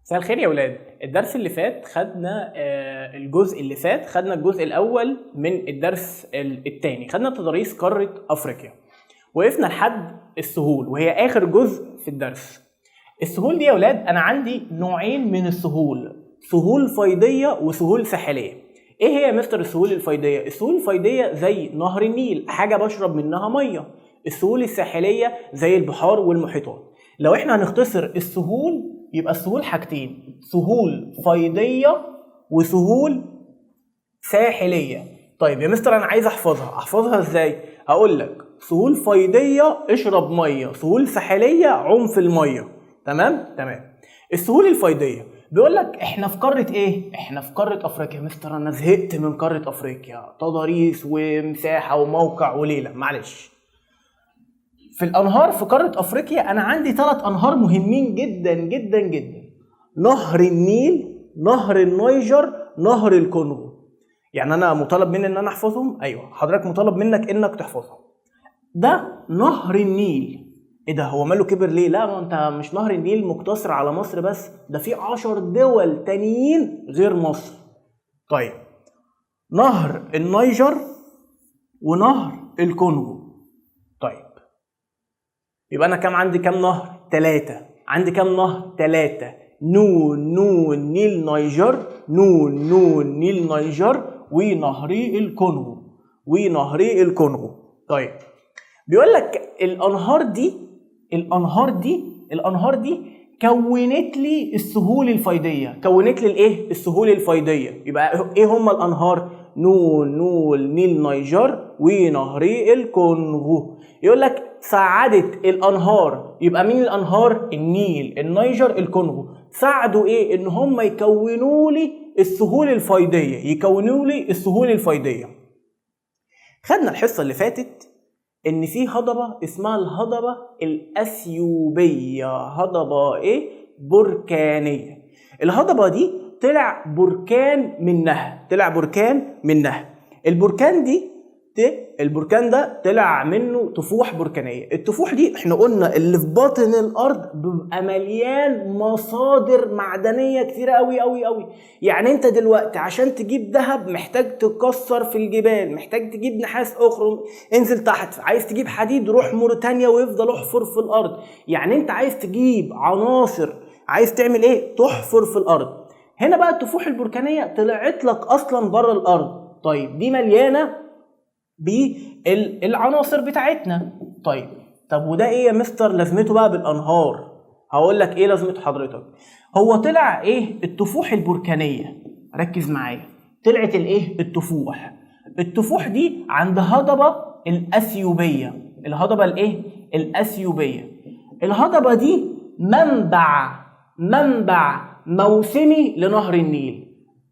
مساء الخير يا ولاد. الدرس اللي فات خدنا الجزء اللي فات خدنا الجزء الاول من الدرس الثاني، خدنا تضاريس قاره افريقيا. وقفنا لحد السهول وهي اخر جزء في الدرس. السهول دي يا ولاد انا عندي نوعين من السهول، سهول فيضيه وسهول ساحليه. ايه هي يا مستر السهول الفيضيه؟ السهول الفيضيه زي نهر النيل، حاجه بشرب منها ميه. السهول الساحليه زي البحار والمحيطات. لو احنا هنختصر السهول يبقى السهول حاجتين، سهول فيضيه وسهول ساحليه. طيب يا مستر انا عايز احفظها ازاي؟ هقول لك سهول فيضيه اشرب ميه، سهول ساحليه عوم في الميه. تمام. السهول الفيضيه بيقول لك احنا في قاره ايه؟ احنا في قاره افريقيا. مستر انا زهقت من قاره افريقيا، تضاريس ومساحه وموقع وليله. معلش، في الانهار في قاره افريقيا انا عندي 3 انهار مهمين جدا جدا جدا: نهر النيل، نهر النيجر، نهر الكونغو. يعني انا مطالب مني ان انا احفظهم؟ ايوه، حضرتك مطالب منك انك تحفظهم. ده نهر النيل. ايه ده، هو ماله كبر ليه؟ لا، ما انت مش نهر النيل مقتصر على مصر بس، ده في 10 دول تانيين غير مصر. طيب، نهر النيجر ونهر الكونغو. طيب يبقى انا عندي كام نهر؟ 3. عندي كام نهر؟ 3. نون نيل نيجر، نون نيل نيجر، ونهري الكونغو. طيب بيقول لك الانهار دي كونت لي السهول الفيضيه. كونت لي الايه؟ السهول الفيضيه. يبقى ايه هم الانهار؟ نون نيل نيجر ونهري الكونغو. يقول لك ساعدت الانهار، يبقى مين الانهار؟ النيل، النيجر، الكونغو. ساعدوا ايه؟ ان هم يكونوا لي السهول الفيضيه. خدنا الحصه اللي فاتت ان في هضبه اسمها الهضبه الاثيوبيه، هضبه ايه؟ بركانيه. الهضبه دي طلع بركان منها. البركان ده طلع منه تفوح بركانيه. التفوح دي احنا قلنا اللي في باطن الارض بيبقى مليان مصادر معدنيه كتيره قوي قوي قوي. يعني انت دلوقتي عشان تجيب ذهب محتاج تكسر في الجبال، محتاج تجيب نحاس اخرى انزل تحت، عايز تجيب حديد روح موريتانيا ويفضل احفر في الارض. يعني انت عايز تجيب عناصر، عايز تعمل ايه؟ تحفر في الارض. هنا بقى التفوح البركانيه طلعت لك اصلا بره الارض. طيب دي مليانه بالعناصر بتاعتنا. طب وده ايه يا مستر لازمته بقى بالانهار؟ هقول لك ايه لازمته حضرتك. هو طلع ايه؟ التفوح البركانيه. ركز معايا، طلعت الايه؟ التفوح دي عند هضبه الاثيوبيه. الهضبه الايه؟ الاثيوبيه. الهضبه دي منبع موسمي لنهر النيل،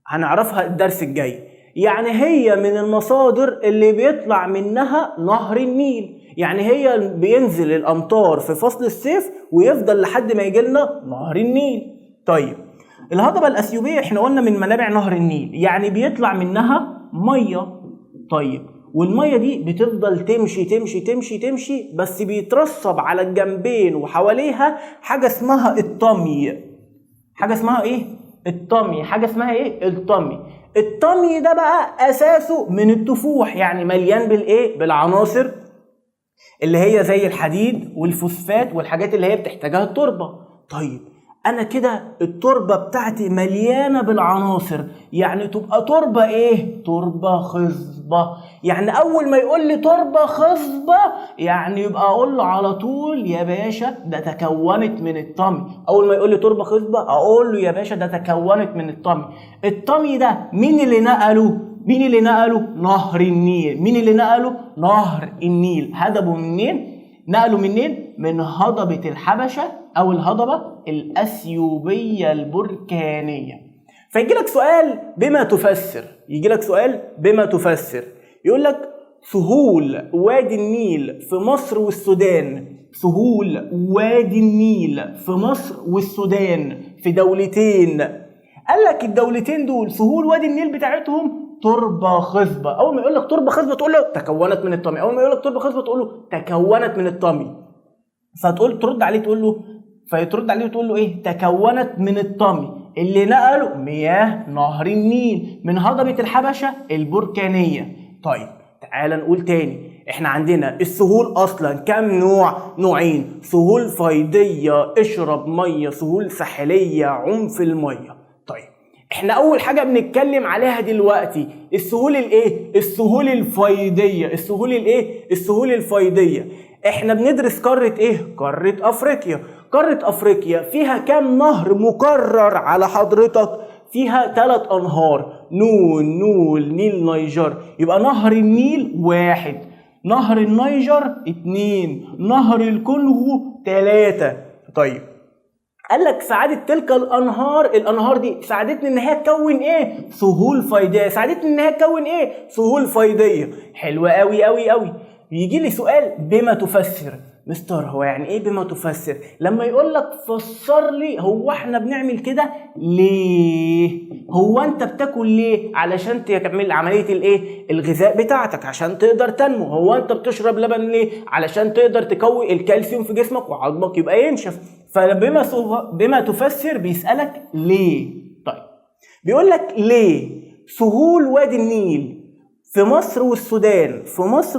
هنعرفها الدرس الجاي. يعني هي من المصادر اللي بيطلع منها نهر النيل، يعني هي بينزل الامطار في فصل الصيف ويفضل لحد ما يجي لنا نهر النيل. طيب الهضبه الاثيوبيه احنا قلنا من منابع نهر النيل، يعني بيطلع منها ميه. طيب والميه دي بتفضل تمشي بس بيترسب على الجنبين وحواليها حاجه اسمها الطمي. حاجه اسمها ايه؟ الطمي. الطمي ده بقى اساسه من التفوح، يعني مليان بالايه؟ بالعناصر اللي هي زي الحديد والفوسفات والحاجات اللي هي بتحتاجها التربه. طيب انا كده التربه بتاعتي مليانه بالعناصر، يعني تبقى تربه ايه؟ تربه خصبه. يعني اول ما يقول لي تربه خصبه يعني يبقى اقول له على طول يا باشا ده تكونت من الطمي. اول ما يقول لي تربه خصبه اقول له يا باشا ده تكونت من الطمي. الطمي ده مين اللي نقله؟ نهر النيل. نهر النيل. هدبه منين؟ نقله منين؟ من هضبة الحبشة أو الهضبة الأثيوبية البركانية. فيجي لك سؤال بما تفسر، يقول لك سهول وادي النيل في مصر والسودان، في دولتين. قال لك الدولتين دول سهول وادي النيل بتاعتهم تربه خصبه. اول ما يقول لك تربه خصبه تقول له تكونت من الطمي. فتقول ترد عليه تقول له فترد عليه وتقول له ايه؟ تكونت من الطمي اللي نقله مياه نهر النيل من هضبة الحبشة البركانية. طيب تعال نقول تاني، احنا عندنا السهول اصلا كم نوع؟ نوعين، سهول فيضية اشرب مية، سهول ساحلية عم في المية. طيب احنا اول حاجة بنتكلم عليها دلوقتي السهول الايه؟ السهول الفيضية. السهول الايه؟ السهول الفيضية. احنا بندرس قارة ايه؟ قارة افريقيا. قارة افريقيا فيها كام نهر مكرر على حضرتك؟ فيها 3 انهار، نول نيل نيجر. يبقى نهر النيل 1، نهر النيجر 2، نهر الكونغو 3. طيب قال لك ساعدت تلك الانهار دي ساعدتني ان هي تكون ايه؟ سهول فيضيه. ساعدتني ان هي تكون ايه؟ سهول فيضيه. حلوه قوي قوي قوي. يجي لي سؤال بما تفسر. مستر هو يعني ايه بما تفسر؟ لما يقول لك فسر لي هو احنا بنعمل كده ليه؟ هو انت بتاكل ليه؟ علشان تكمل عمليه الايه؟ الغذاء بتاعتك عشان تقدر تنمو. هو انت بتشرب لبن ليه؟ علشان تقدر تقوي الكالسيوم في جسمك وعظمك يبقى ينشف. فبما تفسر بيسالك ليه؟ طيب بيقول لك ليه سهول وادي النيل في مصر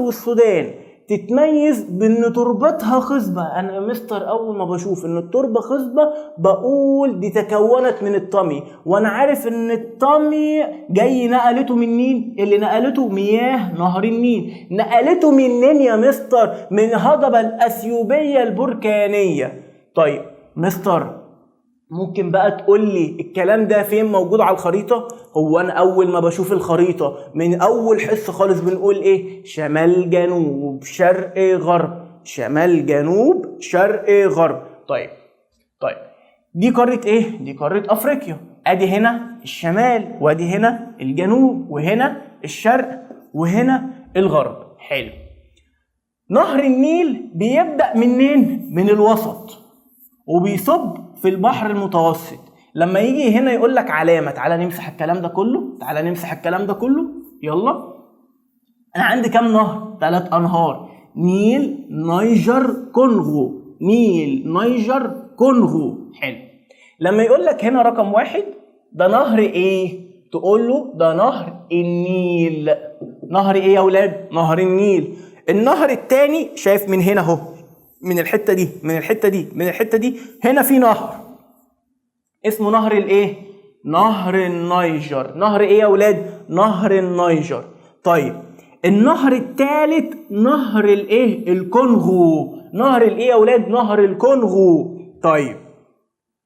والسودان تتميز بان تربتها خصبه. انا يا مستر اول ما بشوف ان التربه خصبه بقول دي تكونت من الطمي، وانا عارف ان الطمي جاي نقلته من مين؟ اللي نقلته مياه نهر النيل. نقلته منين يا مستر؟ من هضبه الاثيوبيه البركانيه. طيب مستر ممكن بقى تقول لي الكلام ده فين موجود على الخريطة؟ هو أنا أول ما بشوف الخريطة من أول حصة خالص بنقول إيه؟ شمال جنوب شرق غرب، شمال جنوب شرق غرب. طيب دي قارة إيه؟ دي قارة أفريقيا. أدي هنا الشمال وأدي هنا الجنوب وهنا الشرق وهنا الغرب. حلو. نهر النيل بيبدأ منين؟ من الوسط وبيصب في البحر المتوسط. لما يجي هنا يقول لك علامه، تعالى نمسح الكلام ده كله، يلا. انا عندي كام نهر؟ 3 انهار، نيل نيجر كونغو. حلو. لما يقول لك هنا رقم 1 ده نهر ايه؟ تقول له ده نهر النيل. نهر ايه يا اولاد؟ نهر النيل. النهر الثاني شايف من هنا اهو، من الحته دي هنا في نهر اسمه نهر الايه؟ نهر النيجر. نهر ايه يا اولاد؟ نهر النيجر. طيب النهر الثالث نهر الايه؟ الكونغو. نهر الايه يا اولاد؟ نهر الكونغو. طيب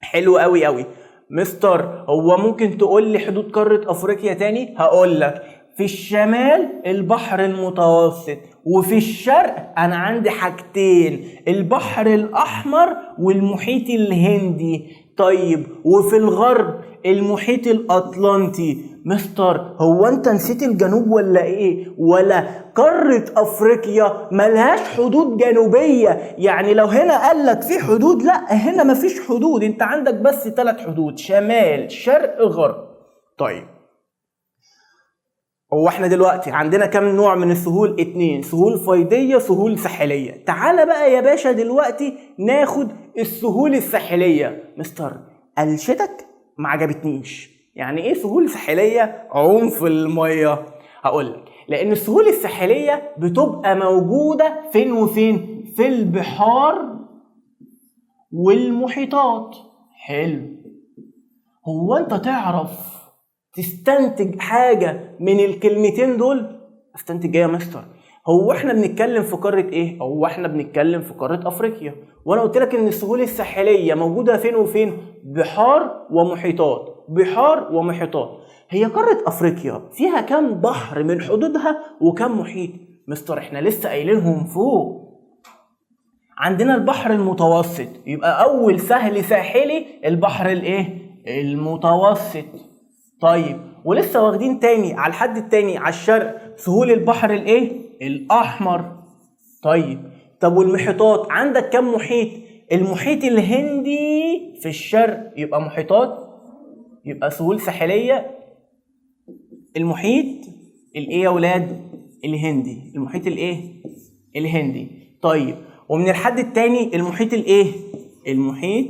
حلو قوي قوي. مستر هو ممكن تقول لي حدود قارة افريقيا تاني؟ هقول لك في الشمال البحر المتوسط، وفي الشرق انا عندي حاجتين، البحر الاحمر والمحيط الهندي. طيب وفي الغرب المحيط الاطلنطي. مستر هو انت نسيت الجنوب ولا ايه؟ ولا قارة افريقيا ملهاش حدود جنوبية؟ يعني لو هنا قال لك في حدود، لا هنا مفيش حدود، انت عندك بس 3 حدود، شمال شرق غرب. طيب هو احنا دلوقتي عندنا كم نوع من السهول؟ 2، سهول فيضية سهول ساحلية. تعالى بقى يا باشا دلوقتي ناخد السهول الساحلية. مستر قلشتك ما عجبتنيش، يعني ايه سهول ساحلية عوم في المية؟ هقولك لان السهول الساحلية بتبقى موجودة فين وفين؟ في البحار والمحيطات. حلو. هو انت تعرف تستنتج حاجة من الكلمتين دول؟ استنتج ايه يا مستر؟ هو احنا بنتكلم في قارة ايه؟ هو احنا بنتكلم في قارة افريقيا، وانا قلت لك ان السهول الساحلية موجودة فين وفين؟ بحار ومحيطات. هي قارة افريقيا فيها كم بحر من حدودها وكم محيط؟ مستر احنا لسه قايلينهم فوق. عندنا البحر المتوسط، يبقى اول سهل ساحلي البحر الايه؟ المتوسط. طيب ولسه واخدين تاني على الحد التاني على الشرق سهول البحر الايه؟ الاحمر. طب والمحيطات عندك كم محيط؟ المحيط الهندي في الشرق، يبقى محيطات، يبقى سهول ساحلية المحيط الايه يا ولاد؟ الهندي. المحيط الايه؟ الهندي. طيب ومن الحد التاني المحيط الايه؟ المحيط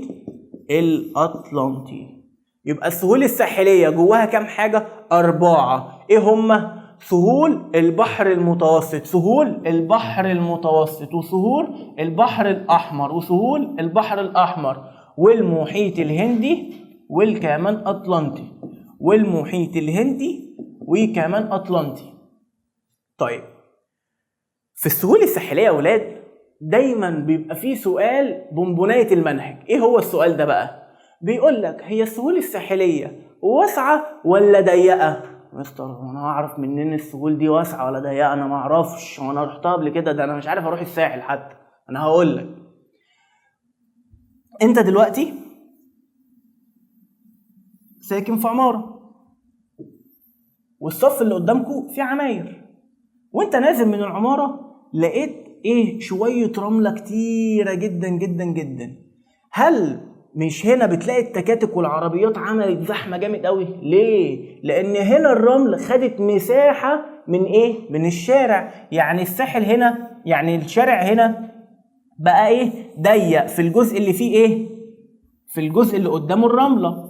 الأطلنطي. يبقى السهول الساحلية جواها كام حاجة؟ 4. ايه هما؟ سهول البحر المتوسط، سهول البحر المتوسط، وسهول البحر الأحمر، وسهول البحر الأحمر، والمحيط الهندي، والكمان أطلنطي، والمحيط الهندي وكمان أطلنطي. طيب في السهول الساحلية يا ولاد دايما بيبقى فيه سؤال بونبوناية المنهج. ايه هو السؤال ده بقى؟ بيقول لك هي السهول الساحلية واسعة ولا ضيقة؟ مستر انا هعرف منين السهول دي واسعة ولا ضيقة؟ انا ما اعرفش، وانا رحتها قبل كده، ده انا مش عارف اروح الساحل حتى. انا هقول لك. انت دلوقتي ساكن في عمارة والصف اللي قدامكم فيه عماير، وانت نازل من العمارة لقيت ايه؟ شوية رملة كتيرة جدا جدا جدا. هل مش هنا بتلاقي التكاتك والعربيات عملت زحمة جامد قوي؟ ليه؟ لان هنا الرمل خدت مساحة من ايه؟ من الشارع. يعني الساحل هنا، يعني الشارع هنا بقى ايه؟ ضيق في الجزء اللي فيه ايه؟ في الجزء اللي قدامه الرملة.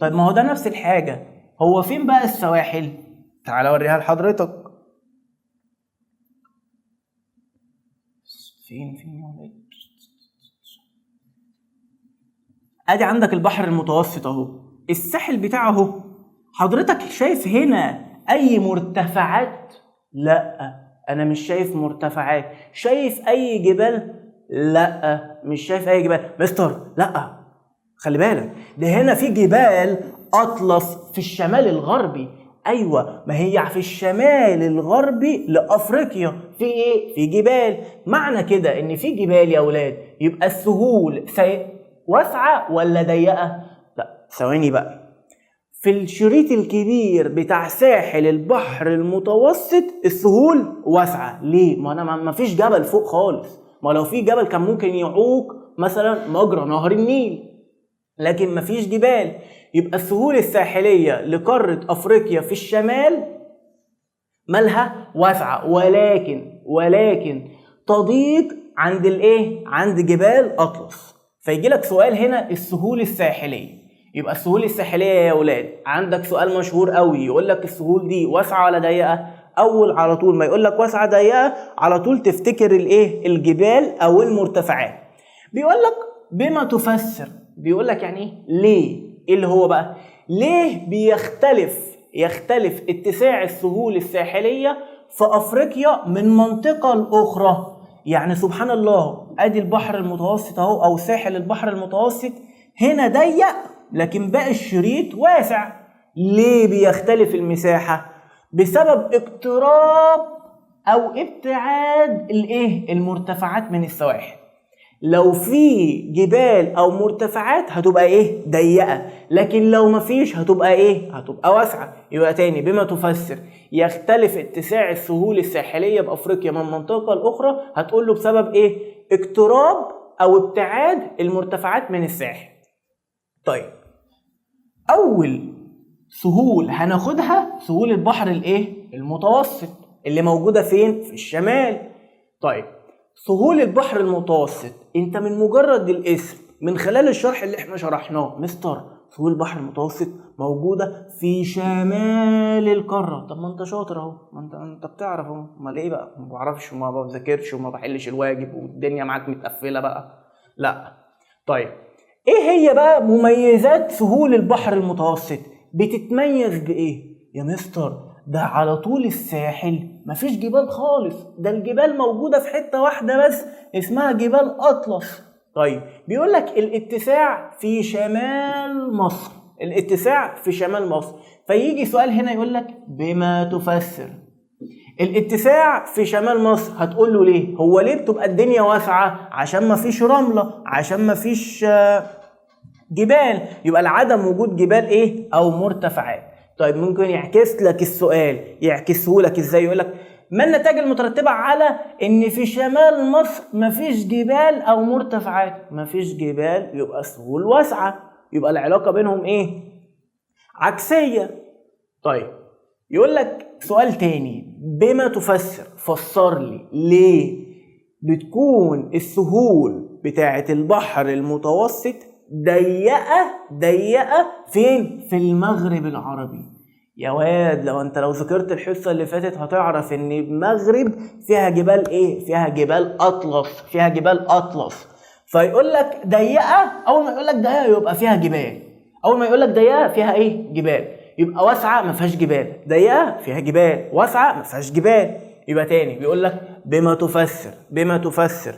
طيب ما هو ده نفس الحاجة. هو فين بقى السواحل؟ تعال اوريها لحضرتك. فين يا ولاد؟ ادي عندك البحر المتوسط اهو، الساحل بتاعه اهو. حضرتك شايف هنا اي مرتفعات؟ لا انا مش شايف مرتفعات. شايف اي جبال؟ لا مش شايف اي جبال. مستر لا خلي بالك، ده هنا في جبال اطلس في الشمال الغربي. ايوه ما هي في الشمال الغربي لافريقيا في ايه؟ في جبال. معنى كده ان في جبال يا اولاد، يبقى السهول واسعه ولا ضيقه؟ لا ثواني بقى. في الشريط الكبير بتاع ساحل البحر المتوسط السهول واسعه. ليه؟ ما انا ما فيش جبل فوق خالص. ما لو في جبل كان ممكن يعوق مثلا مجرى نهر النيل، لكن مفيش جبال. يبقى السهول الساحلية لقارة أفريقيا في الشمال مالها؟ واسعة، ولكن تضيق عند الايه؟ عند جبال أطلس. فيجي لك سؤال هنا السهول الساحلية. يبقى السهول الساحلية يا ولاد عندك سؤال مشهور قوي يقول لك السهول دي واسعة ولا ضيقة؟ أول على طول ما يقول لك واسعة ضيقة على طول تفتكر الايه؟ الجبال أو المرتفعات. بيقول لك بما تفسر. بيقول لك يعني ايه؟ ليه؟ ايه اللي هو بقى؟ ليه يختلف اتساع السهول الساحلية في افريقيا من منطقة لاخرى؟ يعني سبحان الله، ادي البحر المتوسط اهو او ساحل البحر المتوسط هنا ضيق لكن باقي الشريط واسع. ليه بيختلف المساحة؟ بسبب اقتراب او ابتعاد الايه؟ المرتفعات من السواحل. لو في جبال او مرتفعات هتبقى ايه؟ ضيقه، لكن لو مفيش هتبقى ايه؟ هتبقى واسعه. يبقى تاني بما تفسر يختلف اتساع السهول الساحليه بافريقيا من منطقه لاخرى، هتقول له بسبب ايه؟ اقتراب او ابتعاد المرتفعات من الساحل. طيب اول سهول هناخدها سهول البحر الايه؟ المتوسط اللي موجوده فين؟ في الشمال. طيب سهول البحر المتوسط انت من مجرد الاسم من خلال الشرح اللي احنا شرحناه مستر سهول البحر المتوسط موجوده في شمال القاره. طب ما انت شاطر اهو، ما انت بتعرف اهو. امال ايه بقى؟ ما بعرفش وما بذاكرش وما بحلش الواجب والدنيا معاك متقفله بقى؟ لا. طيب ايه هي بقى مميزات سهول البحر المتوسط؟ بتتميز بايه يا مستر؟ ده على طول الساحل مفيش جبال خالص، ده الجبال موجودة في حتة واحدة بس اسمها جبال أطلس. طيب بيقول لك الاتساع في شمال مصر، الاتساع في شمال مصر. فيجي سؤال هنا يقول لك بما تفسر الاتساع في شمال مصر. هتقول له ليه؟ هو ليه بتبقى الدنيا واسعة؟ عشان مفيش رملة، عشان مفيش جبال. يبقى العدم وجود جبال ايه؟ او مرتفعات. طيب ممكن يعكس لك السؤال، يعكسه لك ازاي؟ يقول لك ما النتائج المترتبة على ان في شمال مصر مفيش جبال او مرتفعات؟ مفيش جبال يبقى سهول واسعة، يبقى العلاقة بينهم ايه؟ عكسية. طيب يقول لك سؤال تاني بما تفسر، فسر لي ليه بتكون السهول بتاعه البحر المتوسط ضيقه فين؟ في المغرب العربي. يا واد لو ذاكرت الحصه اللي فاتت هتعرف ان المغرب فيها جبال ايه؟ فيها جبال اطلس. فيقول لك ضيقه، اول ما يقول لك ضيقه يبقى فيها جبال، اول ما يقول لك ضيقه فيها ايه؟ جبال. يبقى واسعه ما فيهاش جبال، ضيقه فيها جبال، واسعه ما فيهاش جبال. يبقى تاني بيقول لك بما تفسر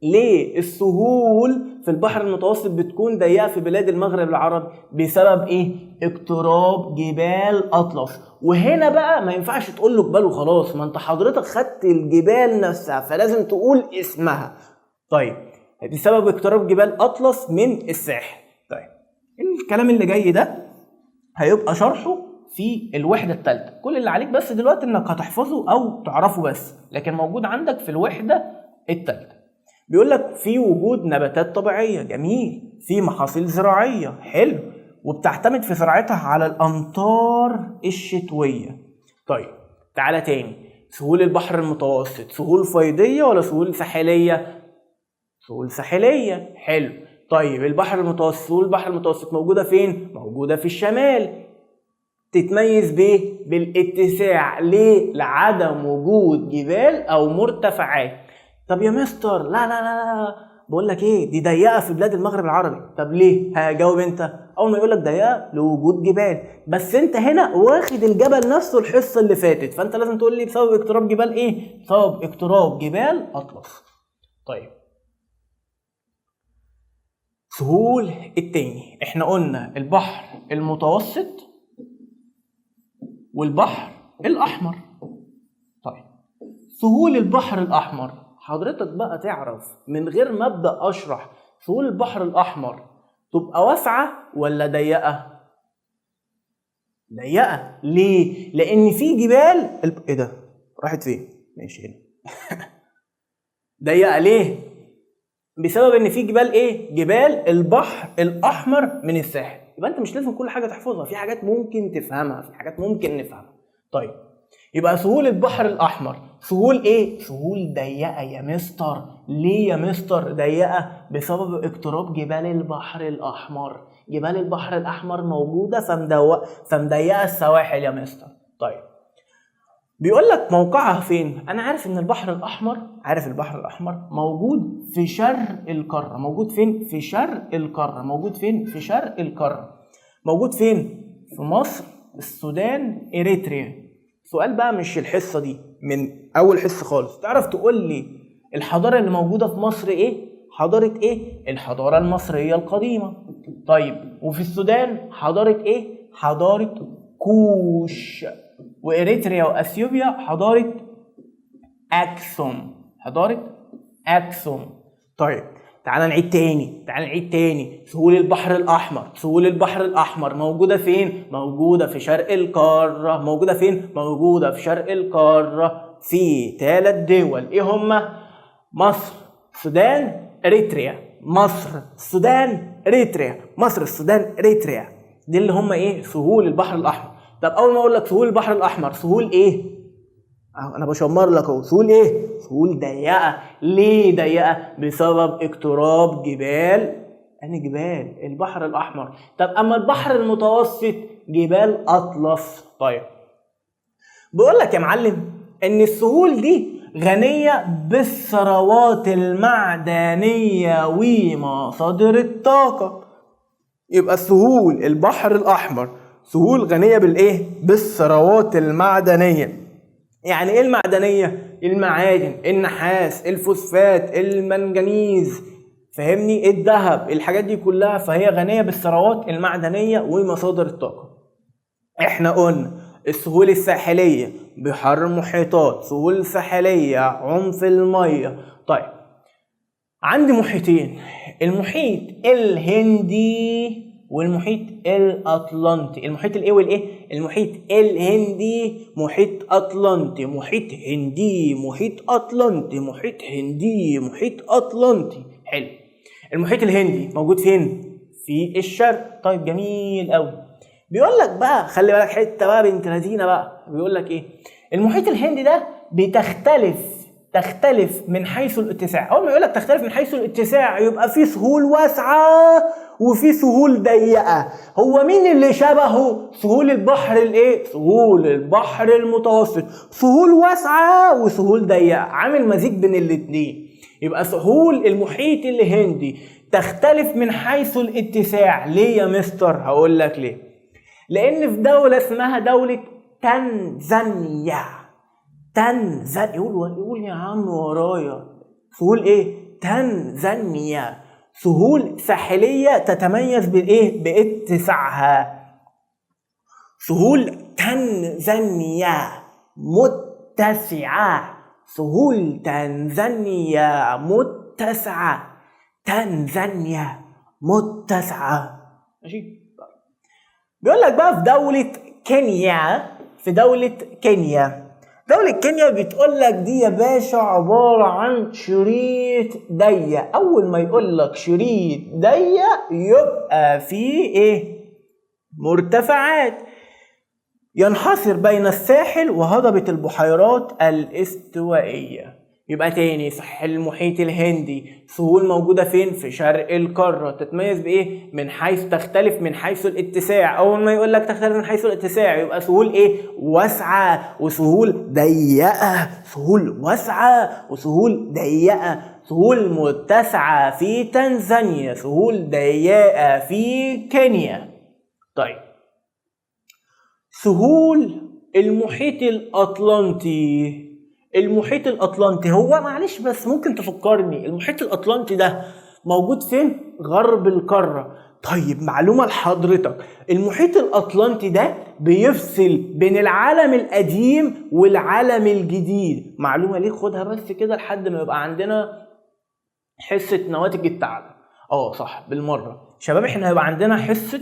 ليه السهول في البحر المتوسط بتكون ضيقه في بلاد المغرب العربي؟ بسبب ايه؟ اقتراب جبال اطلس. وهنا بقى ما ينفعش تقول له جبال وخلاص، ما انت حضرتك خدت الجبال نفسها فلازم تقول اسمها. طيب بسبب اقتراب جبال اطلس من الساحل. طيب الكلام اللي جاي ده هيبقى شرحه في الوحده الثالثه، كل اللي عليك بس دلوقتي انك هتحفظه او تعرفه بس، لكن موجود عندك في الوحده الثالثه. بيقول لك في وجود نباتات طبيعيه، جميل، في محاصيل زراعيه، حلو، وبتعتمد في زراعتها على الامطار الشتويه. طيب تعالى تاني، سهول البحر المتوسط سهول فيضيه ولا سهول ساحليه؟ سهول ساحليه، حلو. طيب البحر المتوسط، سهول البحر المتوسط موجوده فين؟ موجوده في الشمال. تتميز بايه؟ بالاتساع. ليه؟ لعدم وجود جبال او مرتفعات. طب يا مستر لا بقول لك ايه، دي ضيقه في بلاد المغرب العربي. طب ليه؟ هجاوب انت. اول ما يقول لك ضيقه لوجود جبال، بس انت هنا واخد الجبل نفسه الحصه اللي فاتت، فانت لازم تقول لي بسبب اقتراب جبال ايه؟ بسبب اقتراب جبال اطلس. طيب سهول التاني، احنا قلنا البحر المتوسط والبحر الاحمر. طيب سهول البحر الاحمر، حضرتك بقى تعرف من غير ما ابدا اشرح، سهول البحر الاحمر تبقى واسعه ولا ضيقه؟ ضيقه. ليه؟ لان في جبال ايه ده؟ راحت فين؟ ماشي هنا. ضيقه ليه؟ بسبب ان في جبال ايه؟ جبال البحر الاحمر من الساحل. يبقى انت مش لازم كل حاجه تحفظها، في حاجات ممكن تفهمها، في حاجات ممكن نفهمها. طيب يبقى سهول البحر الاحمر سهول ايه؟ سهول ضيقه يا مستر. ليه يا مستر ضيقه؟ بسبب اقتراب جبال البحر الاحمر. جبال البحر الاحمر موجوده فمضيقه السواحل يا مستر. طيب بيقول لك موقعها فين؟ انا عارف ان البحر الاحمر موجود في شرق القاره. موجود فين؟ في شرق القاره. موجود فين؟ في شرق القاره. موجود فين؟ في مصر، السودان، اريتريا. سؤال بقى مش الحصه دي، من اول حصه خالص، تعرف تقول لي الحضاره اللي موجوده في مصر ايه؟ حضاره ايه؟ الحضاره المصريه القديمه. طيب وفي السودان حضاره ايه؟ حضاره كوش. وإريتريا وأثيوبيا حضارة أكسوم. طيب تعال نعيد تاني. سهول البحر الأحمر موجودة فين؟ موجودة في شرق القارة. موجودة فين؟ موجودة في شرق القارة في 3 دول. إيه هما؟ مصر، السودان، إريتريا. مصر، السودان، إريتريا. دي اللي هما إيه؟ سهول البحر الأحمر. طب اول ما اقول لك سهول البحر الاحمر سهول ايه؟ انا بشمر لك اهو، سهول ايه؟ سهول ضيقه. ليه ضيقه؟ بسبب اقتراب جبال البحر الاحمر. طب اما البحر المتوسط جبال اطلس. طيب بقول لك يا معلم ان السهول دي غنيه بالثروات المعدنيه ومصادر الطاقه. يبقى سهول البحر الاحمر سهول غنية بالايه؟ بالثروات المعدنية. يعني ايه المعدنية؟ المعادن، النحاس، الفوسفات، المنجنيز، فهمني، الذهب، الحاجات دي كلها، فهي غنية بالثروات المعدنية ومصادر الطاقة. احنا قلنا السهول الساحلية بحر محيطات، سهول ساحلية عمق المية. طيب عندي محيطين، المحيط الهندي والمحيط الاطلنطي. المحيط الايه والايه؟ المحيط الهندي، محيط اطلنطي، محيط هندي، محيط اطلنطي، محيط هندي، محيط اطلنطي. حلو. المحيط الهندي موجود فين؟ في الشرق. طيب جميل قوي. بيقول لك بقى خلي بالك حته بقى بنت لذينه بقى، بيقول لك ايه؟ المحيط الهندي ده بتختلف تختلف من حيث الاتساع. اول ما يقول لك تختلف من حيث الاتساع يبقى في سهول واسعه وفي سهول ضيقه. هو مين اللي شبهه؟ سهول البحر الايه؟ سهول البحر المتوسط، سهول واسعه وسهول ضيقه، عامل مزيج بين الاثنين. يبقى سهول المحيط الهندي تختلف من حيث الاتساع. ليه يا مستر؟ هقول لك ليه. لان في دوله اسمها دوله تنزانيا. تنزانيا، يقول يا عم ورايا، سهول ايه؟ تنزانيا، سهول ساحليه تتميز بالايه؟ باتساعها. سهول تنزانيا متسعه، سهول تنزانيا متسعه، تنزانيا متسعه. ماشي. بيقول لك بقى في دولة كينيا، في دولة كينيا، دولة كينيا بتقول لك دي يا باشا عبارة عن شريط ضيق. أول ما يقول لك شريط ضيق يبقى فيه إيه؟ مرتفعات، ينحصر بين الساحل وهضبة البحيرات الاستوائية. يبقى تاني، ساحل المحيط الهندي سهول موجودة فين؟ في شرق القارة، تتميز بإيه؟ من حيث تختلف من حيث الاتساع. أول ما يقول لك تختلف من حيث الاتساع يبقى سهول إيه؟ واسعة وسهول ضيقة، سهول واسعة وسهول ضيقة، سهول متسعة في تنزانيا، سهول ضيقة في كينيا. طيب، سهول المحيط الأطلنطي. المحيط الأطلنطي هو، معلش بس ممكن تفكرني، المحيط الأطلنطي ده موجود فين؟ غرب القارة. طيب معلومة لحضرتك، المحيط الأطلنطي ده بيفصل بين العالم القديم والعالم الجديد. معلومة ليه، خدها بس كده لحد ما يبقى عندنا حصة نواتج التعلم. صح بالمرة شباب، احنا هيبقى عندنا حصة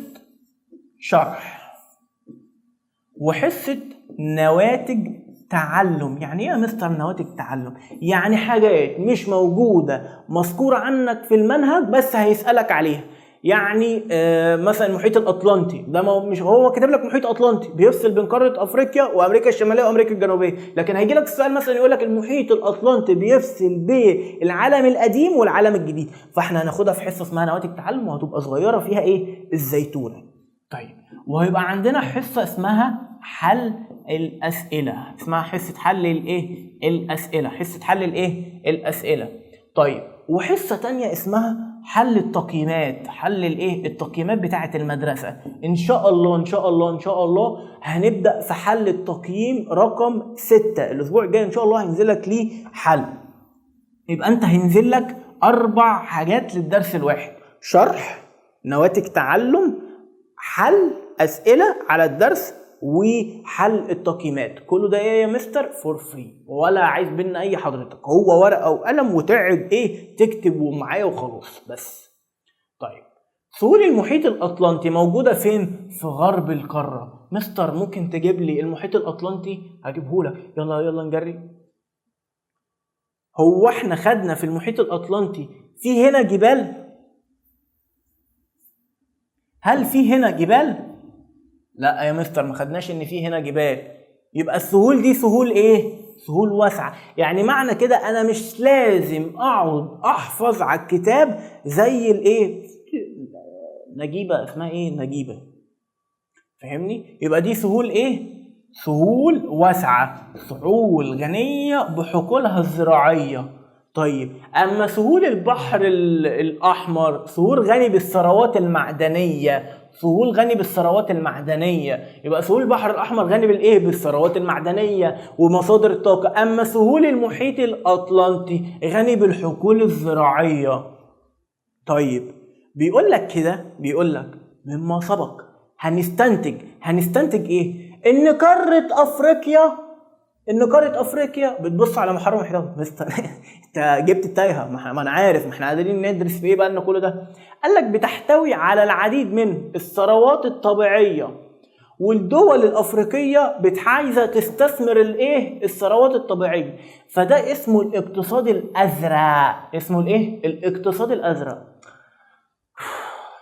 شرح وحصة نواتج تعلم. يعني ايه يا مستر نواتج تعلم؟ يعني حاجات مش موجودة مذكورة عنك في المنهج بس هيسألك عليها. يعني مثلا المحيط الأطلنطي ده مش هو كتب لك محيط أطلنطي بيفصل بين قارة أفريقيا وأمريكا الشمالية وأمريكا الجنوبية، لكن هيجي لك السؤال مثلا يقول لك المحيط الأطلنطي بيفصل بين العالم القديم والعالم الجديد. فاحنا هناخدها في حصة اسمها نواتج تعلم وهتبقى صغيرة فيها ايه؟ الزيتونة. طيب، وهيبقى عندنا حصة اسمها حل الأسئلة، اسمها حصة حل الايه؟ الأسئلة، حصة حل الايه؟ الأسئلة. طيب، وحصة تانية اسمها حل التقييمات، حل الايه؟ التقييمات بتاعة المدرسة. ان شاء الله ان شاء الله ان شاء الله هنبدأ في حل التقييم رقم 6 الاسبوع الجاي ان شاء الله، هينزل لك ليه حل. يبقى انت هينزل لك 4 حاجات للدرس الواحد: شرح، نواتج تعلم، حل أسئلة على الدرس، وحل التقييمات. كله ده ايه يا مستر؟ فور فري، ولا عايز بينا اي حضرتك، هو ورقة وقلم وتقعد ايه؟ تكتب ومعايا وخلاص بس. طيب، سهول المحيط الأطلنطي موجودة فين؟ في غرب القارة. مستر ممكن تجيب لي المحيط الأطلنطي؟ هجيبهولك، يلا نجري. هو احنا خدنا في المحيط الأطلنطي في هنا جبال؟ هل في هنا جبال؟ لا يا مستر ما خدناش ان في هنا جبال. يبقى السهول دي سهول ايه؟ سهول واسعة. يعني معنى كده انا مش لازم اقعد احفظ على الكتاب زي الايه؟ نجيبة، اسمها ايه؟ نجيبة، فهمني؟ يبقى دي سهول ايه؟ سهول واسعة، سهول غنية بحقولها الزراعية. طيب، اما سهول البحر الاحمر سهول غني بالثروات المعدنية، سهول غني بالثروات المعدنية. يبقى سهول البحر الاحمر غني بالايه؟ بالثروات المعدنية ومصادر الطاقة. اما سهول المحيط الاطلنطي غني بالحقول الزراعية. طيب، بيقول لك كده، بيقول لك مما سبق هنستنتج ايه؟ ان قارة افريقيا بتبص على محار محيطات. انت جبت التايهه، ما انا عارف، ما احنا قاعدين ندرس في ايه بقى لنا كل ده. قال لك بتحتوي على العديد من الثروات الطبيعيه، والدول الافريقيه عايزه تستثمر الايه؟ الثروات الطبيعيه. فده اسمه الاقتصاد الازرق. اسمه الايه؟ الاقتصاد الازرق.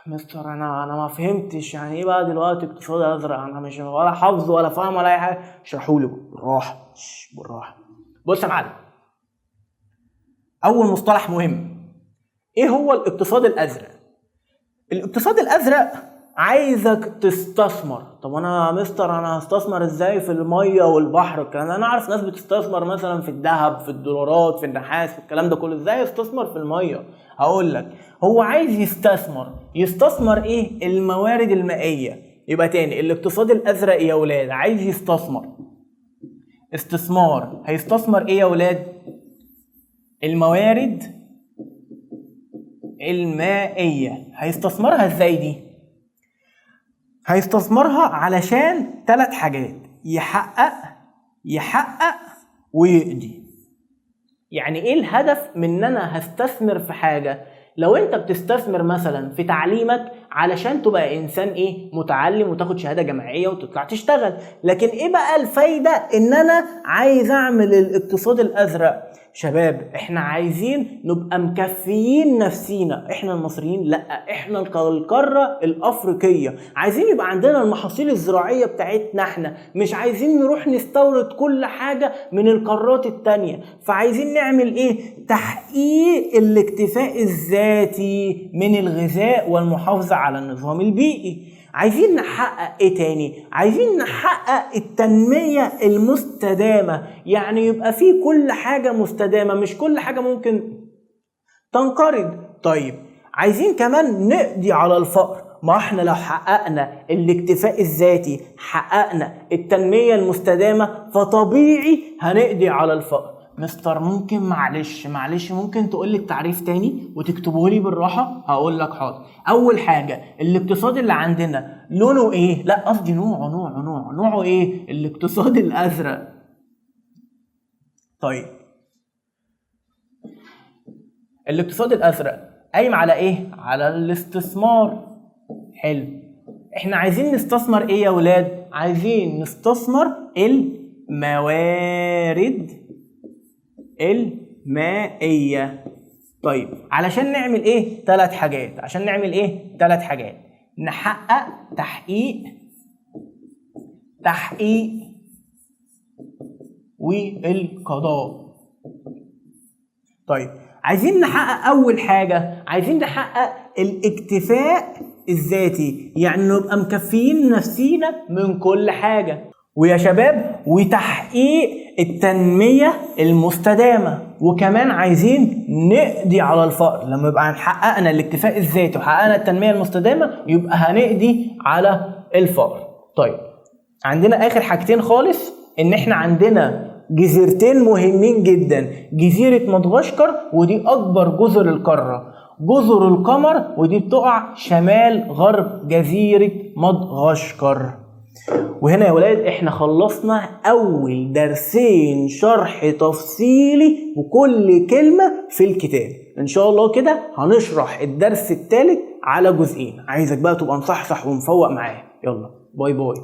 مستر انا ما فهمتش يعني ايه بقى دلوقتي اقتصاد ازرق، انا مش ولا حافظه ولا فاهم ولا اي حاجه. اشرحوا لي بالراحه بالراحه. بص يا معلم، اول مصطلح مهم، ايه هو الاقتصاد الازرق؟ الاقتصاد الازرق عايزك تستثمر. طب انا يا مستر انا هستثمر ازاي في الميه والبحر الكلام ده؟ انا اعرف ناس بتستثمر مثلا في الذهب، في الدولارات، في النحاس، في الكلام ده كله. ازاي يستثمر في الميه؟ هقول لك. هو عايز يستثمر ايه؟ الموارد المائيه. يبقى تاني، الاقتصاد الازرق يا ولاد عايز يستثمر استثمار. هيستثمر ايه يا ولاد؟ الموارد المائيه. هيستثمرها ازاي دي؟ هيستثمرها علشان 3 حاجات: يحقق ويقضي. يعني ايه الهدف من ان انا هستثمر في حاجه؟ لو انت بتستثمر مثلا في تعليمك علشان تبقى انسان ايه؟ متعلم وتاخد شهاده جامعيه وتطلع تشتغل. لكن ايه بقى الفايده ان انا عايز اعمل الاقتصاد الازرق؟ شباب احنا عايزين نبقى مكفيين نفسينا، احنا المصريين، لا احنا القاره الافريقيه، عايزين يبقى عندنا المحاصيل الزراعيه بتاعتنا احنا، مش عايزين نروح نستورد كل حاجه من القارات التانيه. فعايزين نعمل ايه؟ تحقيق الاكتفاء الذاتي من الغذاء والمحافظه على النظام البيئي. عايزين نحقق ايه تاني؟ عايزين نحقق التنمية المستدامة، يعني يبقى فيه كل حاجة مستدامة، مش كل حاجة ممكن تنقرض. طيب عايزين كمان نقضي على الفقر. ما احنا لو حققنا الاكتفاء الذاتي، حققنا التنمية المستدامة، فطبيعي هنقضي على الفقر. مستر ممكن معلش ممكن تقول لي التعريف تاني وتكتبه لي بالراحه؟ هقول لك حاضر. اول حاجه، الاقتصاد اللي عندنا لونه ايه؟ لا قصدي نوعه ايه؟ الاقتصاد الازرق. طيب الاقتصاد الازرق قايم على ايه؟ على الاستثمار. حلو. احنا عايزين نستثمر ايه يا ولاد؟ عايزين نستثمر الموارد المائية. طيب علشان نعمل ايه؟ 3 حاجات. عشان نعمل ايه؟ 3 حاجات: نحقق تحقيق والقضاء. طيب عايزين نحقق اول حاجة، عايزين نحقق الاكتفاء الذاتي، يعني نبقى مكفيين نفسينا من كل حاجة. ويا شباب وتحقيق التنمية المستدامة، وكمان عايزين نقضي على الفقر. لما يبقى حققنا الاكتفاء الذاتي وحققنا التنمية المستدامة يبقى هنقضي على الفقر. طيب عندنا اخر حاجتين خالص، ان احنا عندنا جزيرتين مهمين جدا: جزيرة مدغشقر ودي اكبر جزر القارة، جزر القمر ودي بتقع شمال غرب جزيرة مدغشقر. وهنا يا ولاد احنا خلصنا اول درسين شرح تفصيلي وكل كلمة في الكتاب. ان شاء الله كده هنشرح الدرس الثالث على جزئين. عايزك بقى تبقى مصحصح ومفوق معايا. يلا باي باي.